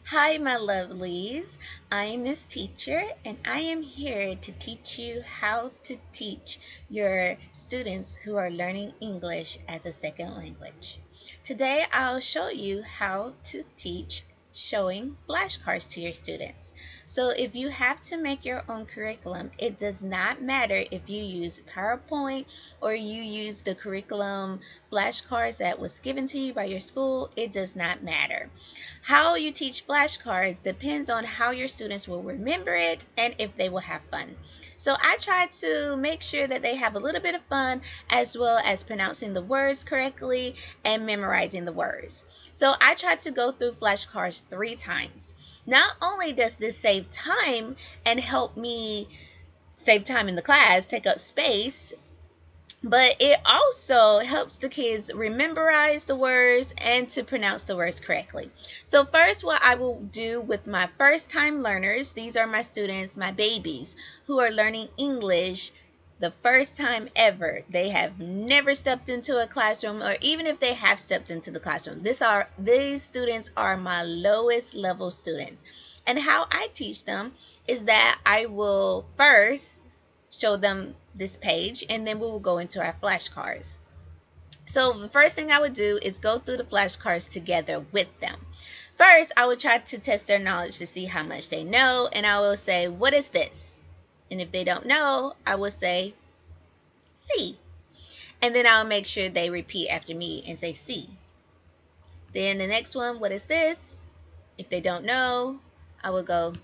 Hi, my lovelies. I am Miss Teacher, and I am here to teach you how to teach your students who are learning English as a second language. Today, I'll show you how to teach showing flashcards to your students. So if you have to make your own curriculum, it does not matter if you use PowerPoint or you use the curriculum flashcards that was given to you by your school. It does not matter. How you teach flashcards depends on how your students will remember it and if they will have fun. So I try to make sure that they have a little bit of fun as well as pronouncing the words correctly and memorizing the words. So I try to go through flashcards 3 times. Not only does this save time and help me save time in the class, take up space, but it also helps the kids memorize the words and to pronounce the words correctly. So first, what I will do with my first-time learners, these are my students, my babies, who are learning English the first time ever. They have never stepped into a classroom, or even if they have stepped into the classroom. These students are my lowest level students. And how I teach them is that I will first show them this page, and then we will go into our flashcards. So the first thing I would do is go through the flashcards together with them. First, I would try to test their knowledge to see how much they know, and I will say, what is this? And if they don't know, I will say, see. And then I'll make sure they repeat after me and say, see. Then the next one, what is this? If they don't know, I will go,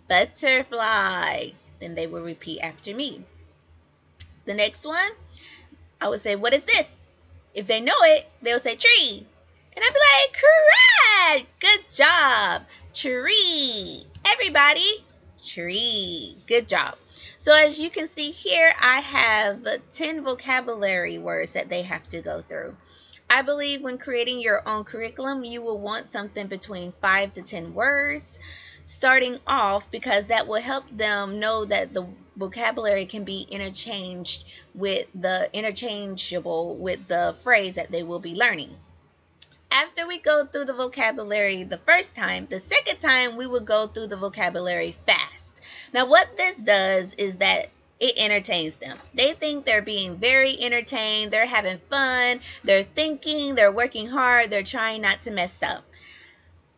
butterfly. Then they will repeat after me. The next one, I would say, what is this? If they know it, they'll say tree. And I'd be like, correct! Good job. Tree. Everybody, tree. Good job. So as you can see here, I have 10 vocabulary words that they have to go through. I believe when creating your own curriculum, you will want something between 5 to 10 words starting off, because that will help them know that the vocabulary can be interchangeable with the phrase that they will be learning. After we go through the vocabulary the first time, the second time we will go through the vocabulary fast. Now what this does is that it entertains them. They think they're being very entertained, they're having fun, they're thinking, they're working hard, they're trying not to mess up.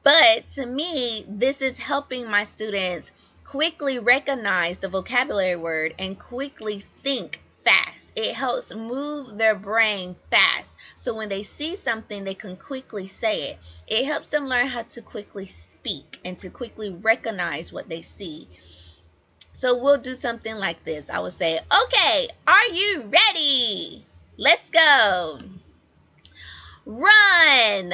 But to me, this is helping my students quickly recognize the vocabulary word and quickly think fast. It helps move their brain fast. So when they see something, they can quickly say it. It helps them learn how to quickly speak and to quickly recognize what they see. So we'll do something like this. I will say, okay, are you ready? Let's go. Run,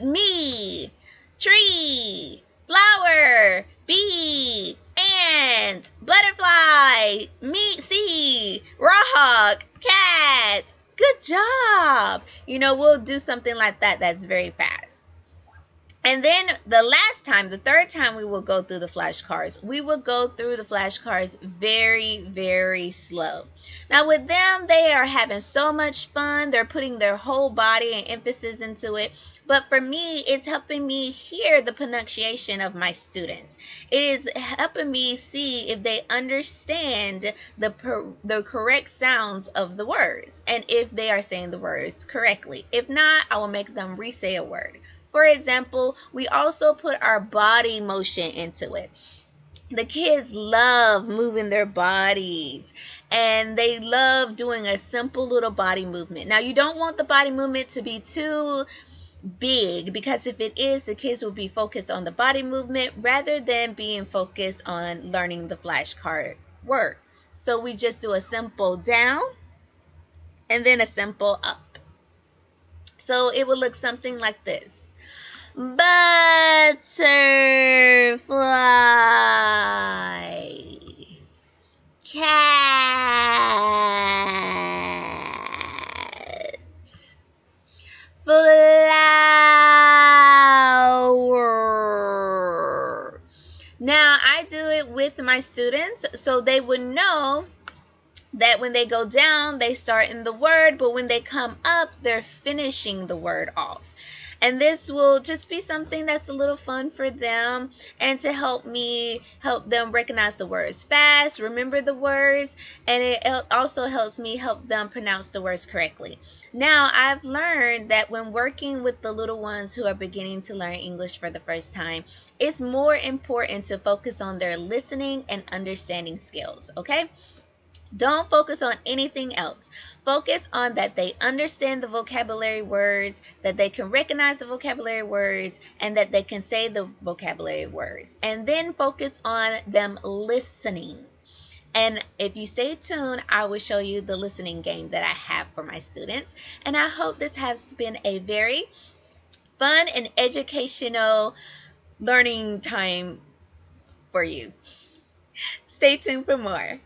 me, tree, flower, bee, ant, butterfly, see, rock, cat. Good job. We'll do something like that that's very fast. And then the third time we will go through the flashcards, we will go through the flashcards very, very slow. Now with them, they are having so much fun. They're putting their whole body and emphasis into it. But for me, it's helping me hear the pronunciation of my students. It is helping me see if they understand the correct sounds of the words and if they are saying the words correctly. If not, I will make them re-say a word. For example, we also put our body motion into it. The kids love moving their bodies, and they love doing a simple little body movement. Now, you don't want the body movement to be too big, because if it is, the kids will be focused on the body movement rather than being focused on learning the flashcard words. So we just do a simple down and then a simple up. So it will look something like this. Butterfly, cat, flower. Now I do it with my students so they would know that when they go down, they start in the word, but when they come up, they're finishing the word off. And this will just be something that's a little fun for them and to help me help them recognize the words fast, remember the words, and it also helps me help them pronounce the words correctly. Now, I've learned that when working with the little ones who are beginning to learn English for the first time, it's more important to focus on their listening and understanding skills, okay? Don't focus on anything else. Focus on that they understand the vocabulary words, that they can recognize the vocabulary words, and that they can say the vocabulary words. And then focus on them listening. And if you stay tuned, I will show you the listening game that I have for my students. And I hope this has been a very fun and educational learning time for you. Stay tuned for more.